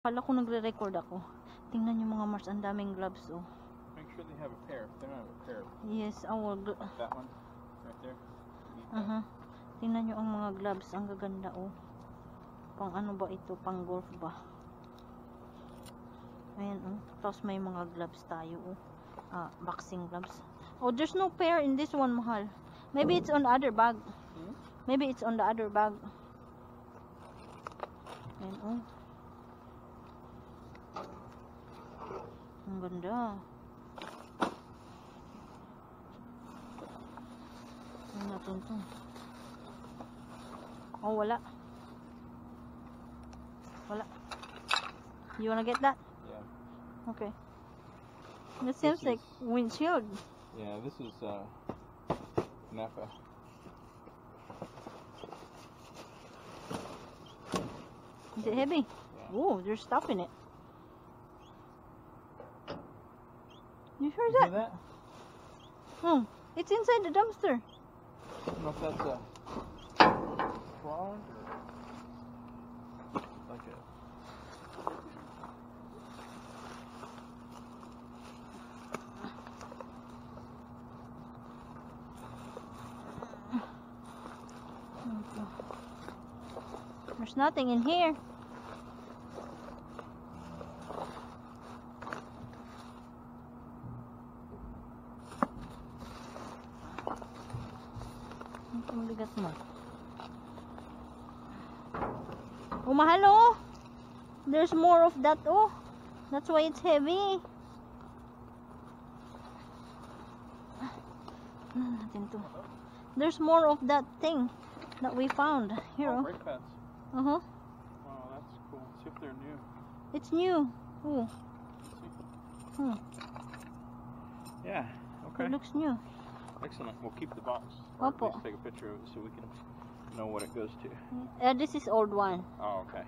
Kala ko nagre-record ako. Tingnan yung mga Mars, ang daming gloves, oh. Make sure they have a pair. If they don't have a pair. Yes, I will. That one, right there. Tingnan nyo ang mga gloves, ang gaganda, oh. Pang ano ba ito? Pang golf ba? Ayan, oh. Tapos may mga gloves tayo, oh. Boxing gloves. Oh, there's no pair in this one, mahal. Maybe it's on the other bag. Maybe it's on the other bag. Ayan, oh. Ang ganda. Ano natin ito? Oh, wala. Wala. You wanna get that? Yeah. Okay. This seems like windshield. Yeah, this is Napa. Is it heavy? Yeah. Oh, there's stuff in it. You sure See that? that? Hmm. It's inside the dumpster. I don't know if that's a frog or like a. There's nothing in here. Ang bigat mo. Oh, mahal, oh. There's more of that, oh. That's why it's heavy. Natin to. There's more of that thing that we found. Here, oh. Brake pads. Uh-huh. Oh, that's cool. See if they're new. It's new. Oh. Yeah. Okay. It looks new. Excellent. We'll keep the box. Or at Opo. least take a picture of it so we can know what it goes to. This is old one. Oh, okay.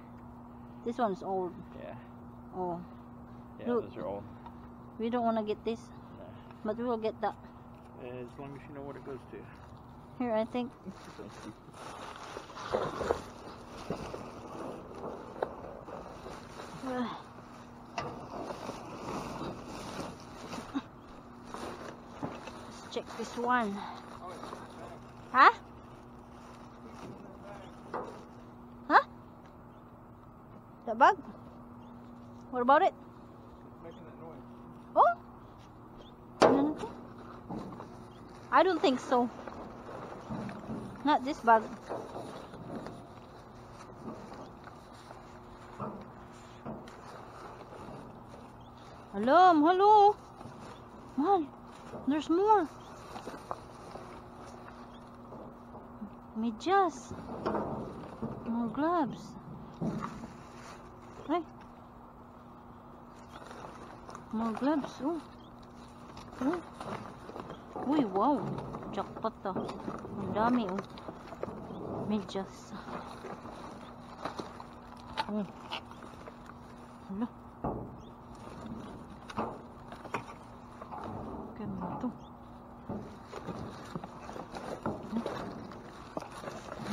This one's old. Yeah. Oh. Yeah, Look. those are old. We don't want to get this. Nah. But we will get that. As long as you know what it goes to. Here, I think. Let's check this one. Huh? Huh? The bag? What about it? Making that noise. Oh? Ano to? I don't think so. Not this bag. Hello. Mahal, there's more. Medyas. More gloves. Ay. More gloves. Oh. Oh. Uy, wow. Jackpot ah. Ang dami oh. Medyas. Oh. Hala. Ganda to.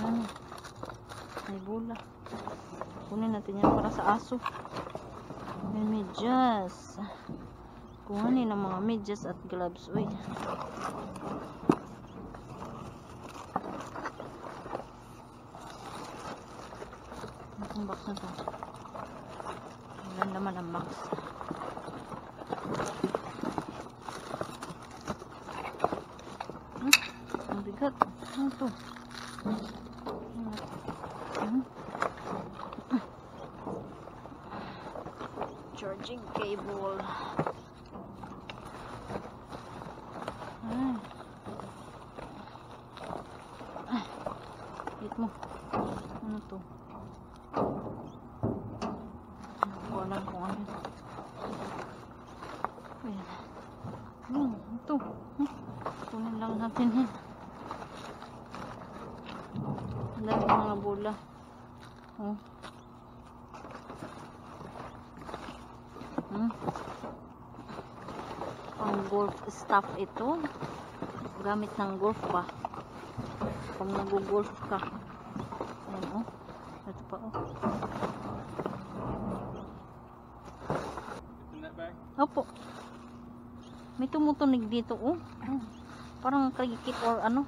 Ano? May bola. Kunin natin yan para sa aso. May medyas. Kuhanin ang mga medyas at gloves. Uy. Ang box na to. Ilan naman ang box. Ang bigat. Ano to? Charging cable. Hit mo. Ano to? Hindi ko alam kung ano. Ayan. Ito. Kunin lang natin yan. Dami mga bola. Oh. Pang golf stuff ito. Gamit ng golf ba? Pag nag-golf ka. Ayan, oh. Ito pa, oh. Opo. May tumutunog dito, oh. Parang krikit or ano.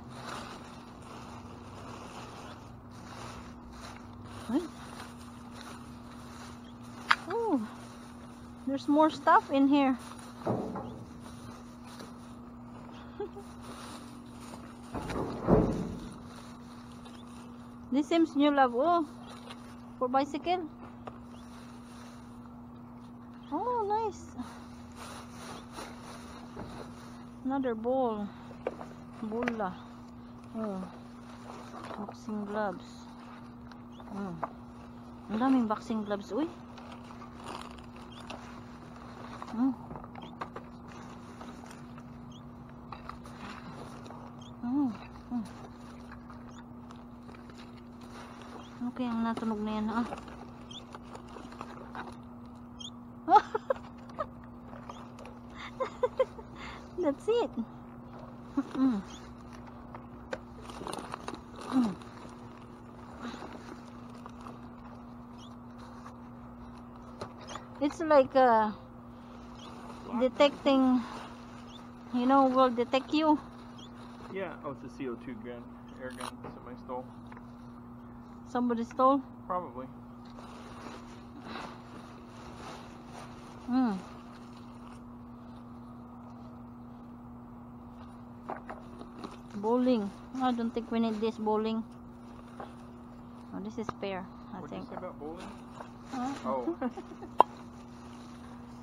Ay. Oh. There's more stuff in here. This seems new, love. Oh. For bicycle. Oh, nice. Another ball. Bola. Oh. Boxing gloves. Oh. Ang daming boxing gloves, uy. Oh. Oh. Oh. Ano kayang natunog na yan, ah? That's it. It's like detecting, you know, will detect you. Yeah. Oh, it's a CO2 gun, air gun. Somebody stole. Somebody stole. Probably. Bowling. I don't think we need this bowling. Oh, this is spare, I What did you think. say about bowling? Oh.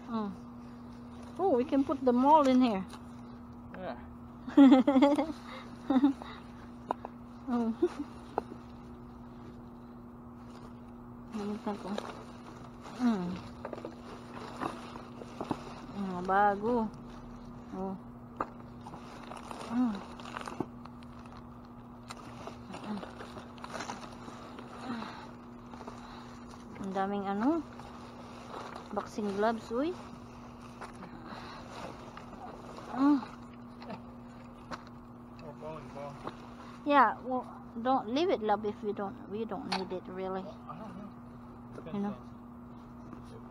Oh. Oh, we can put the mall in here. Yeah. Oh. Balikan ko. Mga bago. Oh. Ang daming ano, boxing gloves, uy. Oh, bowling ball. Yeah, well, don't leave it, love, if we don't need it really. I don't know. Depends You know. on if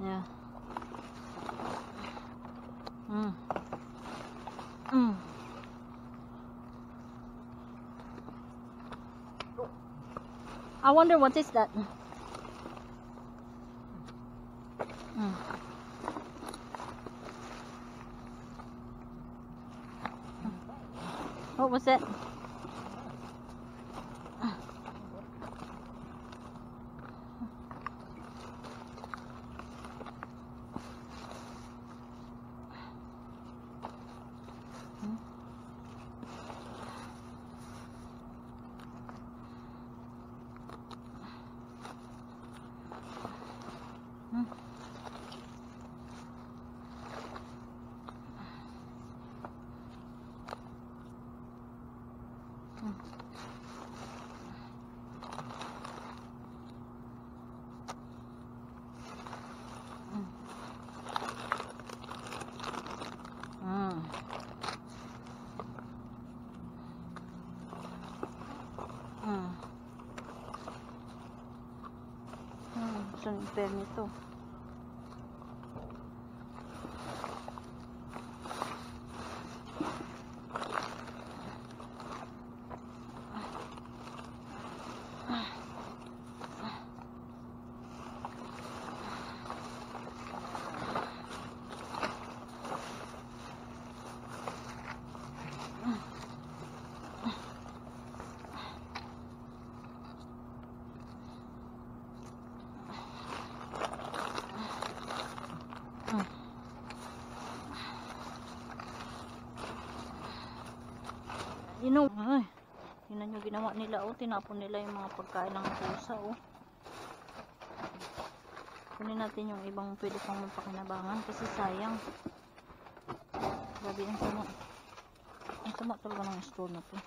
Yeah. I wonder what is that. What was that? Saan yung pair nito? You know, ay, yun yung ginawa nila, oh, tinapon nila yung mga pagkain ng pusa, oh. Kunin natin yung ibang pwede pang mapakinabangan kasi sayang. Grabe, ang sama. Ang sama talaga ng store na to.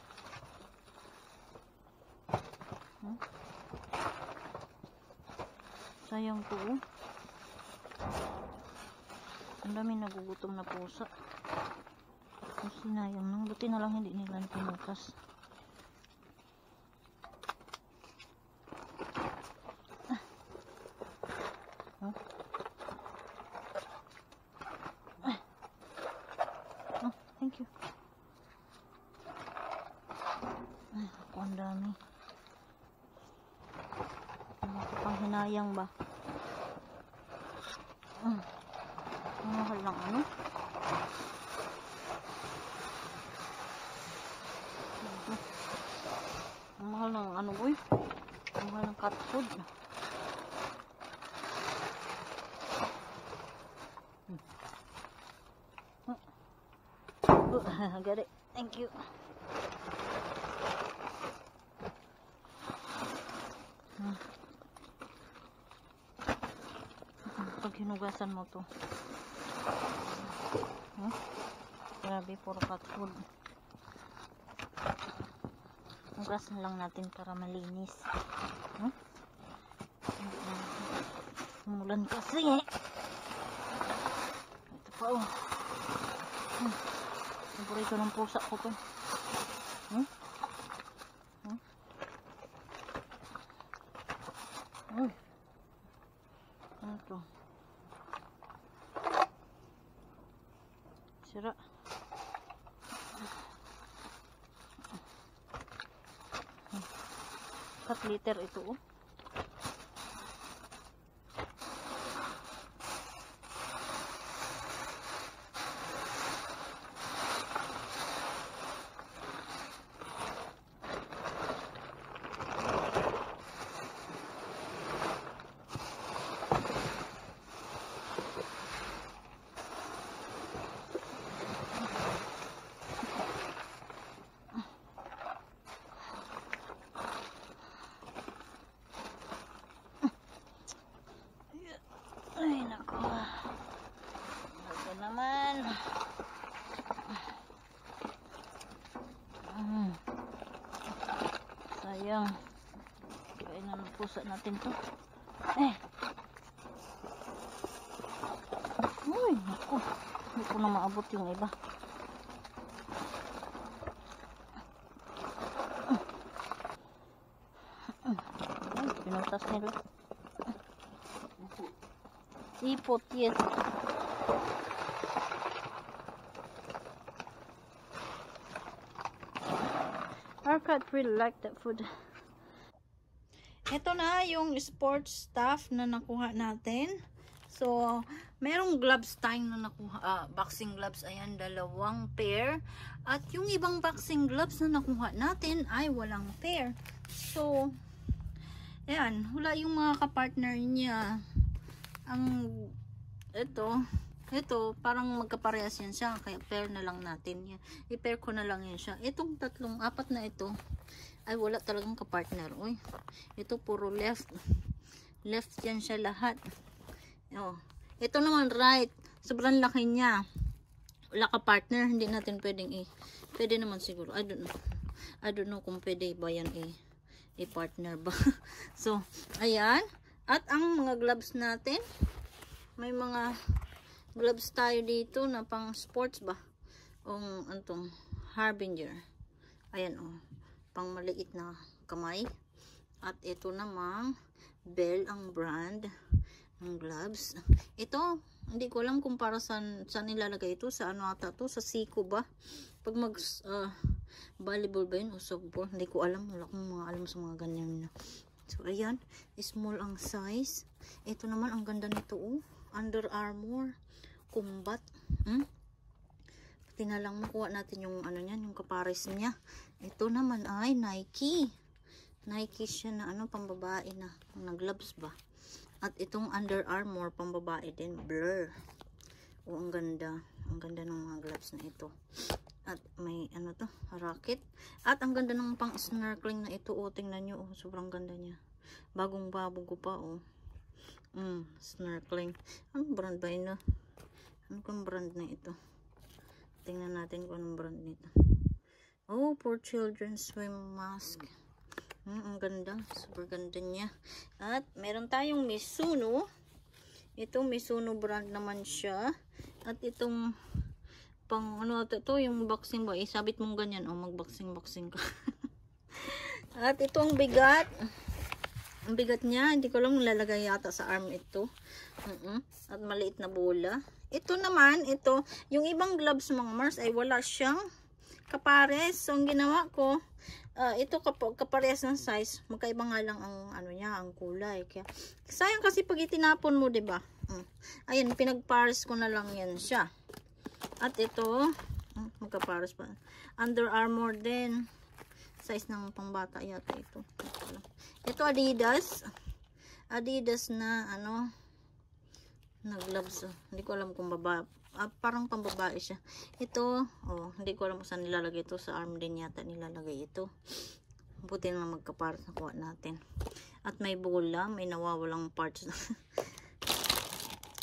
Sayang to, oh. Ang dami nagugutom na pusa. Sinayang lang. Buti na lang hindi nila pinutas. Oh. Sinayang ba? Ang mahal ng ano? Ang mahal ng ano boy? Ang mahal ng cat food. Got it. Thank you. Pag hinugasan mo to. Grabe, puro cat food. Hugasan lang natin para malinis. Umulan kasi eh. Ito pa oh. Paborito ng pusa ko to. Ano to? Sira. Cut liter ito oh. Ay nako. Ito naman. Sayang. Kainan ng pusa natin to. Uy, nako. Hindi ko na maabot yung iba. Pinutas nila. Sipot, yes. Our cat really like that food. Ito na yung sports stuff na nakuha natin. So, merong gloves tayong na nakuha. Boxing gloves, ayan, 2 pair. At yung ibang boxing gloves na nakuha natin ay walang pair. So, ayan, wala yung mga kapartner niya. Ang ito parang magkaparehas yan siya, kaya pair na lang natin yan. I-pair ko na lang yan siya. Itong 4 na ito ay wala talagang kapartner. Uy, ito puro left yan siya lahat. Ito naman right, sobrang laki niya, wala kapartner. Hindi natin pwedeng pwede naman siguro, I don't know kung pwede ba yan i-partner ba. So ayan. At ang mga gloves natin, may mga gloves tayo dito na pang sports ba? Antong Harbinger. Ayan pang maliit na kamay. At ito namang Bell ang brand ng gloves. Ito, hindi ko alam kung para saan nilalagay ito. Sa ano ata to? Sa siko ba? Pag volleyball ba yun o softball? Hindi ko alam. Wala akong mga alam sa mga ganyan na. So, ayan. Small ang size. Ito naman, ang ganda nito. Under Armour. Combat. Pati na lang makuha natin yung ano niyan, yung kapares niya. Ito naman ay Nike. Nike siya na pambabae na gloves ba. At itong Under Armour, pambabae din. Blur. Ang ganda. Ang ganda ng mga gloves na ito. At may racket. At ang ganda ng pang snorkeling na ito. Tingnan nyo. Sobrang ganda niya. Bagong bago pa. Snorkeling. Anong brand ba yun? Ano kang brand na ito? Tingnan natin kung anong brand nito. For children's swim mask. Ang ganda. Super ganda niya. At meron tayong Mizuno. Ito Mizuno brand naman siya. At itong pang ito yung boxing ba, isabit mong ganyan magboxing ka. At ito ang bigat niya, hindi ko lang lalagay yata sa arm ito. At maliit na bola. Ito naman, yung ibang gloves mga Mars ay wala siyang kapares. So ang ginawa ko ito kaparehas ng size, magkaiba nga lang ang ano niya, ang kulay. Kaya sayang kasi pag itinapon mo, 'di ba? Ayun, pinagpares ko na lang 'yan siya. At ito, magkapares pa. Under Armour din. Size ng pangbata yata ito. Ito Adidas. Adidas na ano, na gloves. Hindi ko alam kung parang pambabae siya. Ito, hindi ko alam kung saan nilalagay ito. Sa arm din yata nilalagay ito. Buti na magkapares na kuha natin. At may bola, may nawawalang parts na.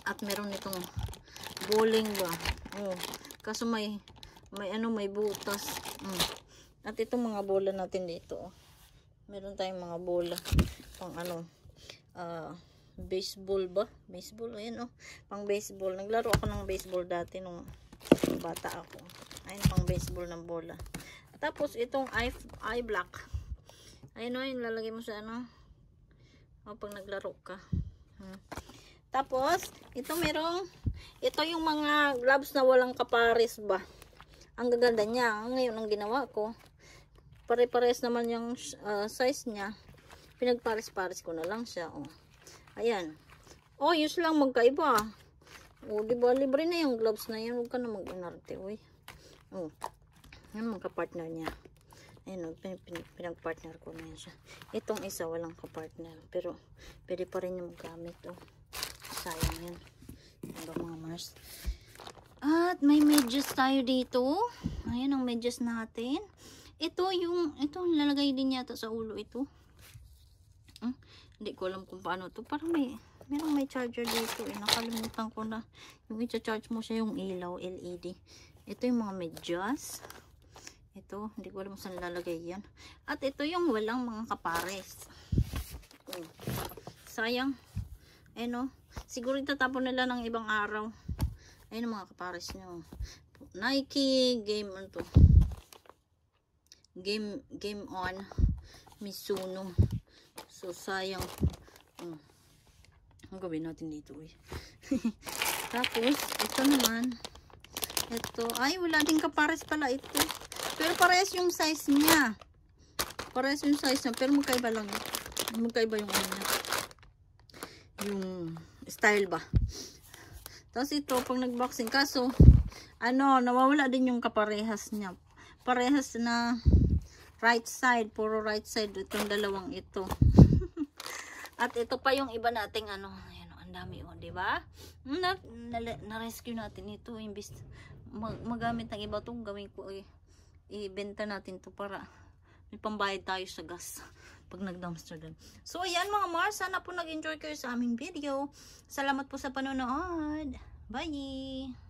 At meron itong bowling ba. Kaso may butas. At itong mga bola natin dito. Meron tayong mga bola pang ano, baseball ba? Baseball, ayan pang baseball. Naglaro ako ng baseball dati nung bata ako. Ayun, pang baseball ng bola. Tapos itong eye black. Ayun yung lalagay mo sa ano, pag naglaro ka. Tapos ito yung mga gloves na walang kapares ba. Ang gaganda niya. Ngayon ang ginawa ko, pare-pares naman yung size niya. Pinagpares-pares ko na lang siya. Ayan. Yun lang magkaiba. Diba, libre na yung gloves na yan. Huwag ka na mag-inarte, uy. Yan, magka-partner niya. Ayan, pinag-partner ko na yan siya. Itong isa, walang ka-partner. Pero, pwede pa rin yung magamit, sayang yan. Diba, mga Mars? At, may medyas tayo dito. Ayan, ang medyas natin. Ito, lalagay din yata sa ulo ito. Hindi ko alam kung paano to. Parang merong may charger dito. Nakalimutan ko na. Yung i-charge mo siya yung ilaw, LED. Ito yung mga medyas. Ito, hindi ko alam kung saan lalagay yan. At ito yung walang mga kapares. Sayang. Ayun siguro itatapon nila ng ibang araw. Ayun ang mga kapares nyo. Nike, Game On, Mizuno. So, sayang. Ang gawin natin dito, Tapos, ito naman. Ito, wala din kapares pala ito. Pero parehas yung size niya. Parehas yung size niya. Pero magkaiba lang. Magkaiba yung ano niya. Yung style ba. Tapos ito, pag nagboxing. Kaso, nawawala din yung kaparehas niya. Parehas na right side. Puro right side. Itong dalawang ito. At ito pa yung iba nating ayan ang dami diba? Na-rescue natin ito. Imbis magamit ng iba itong gawin ko ibenta natin to para may pambayad tayo sa gas pag nag-dumpster din. So ayan mga Mars, sana po nag-enjoy kayo sa aming video. Salamat po sa panonood. Bye!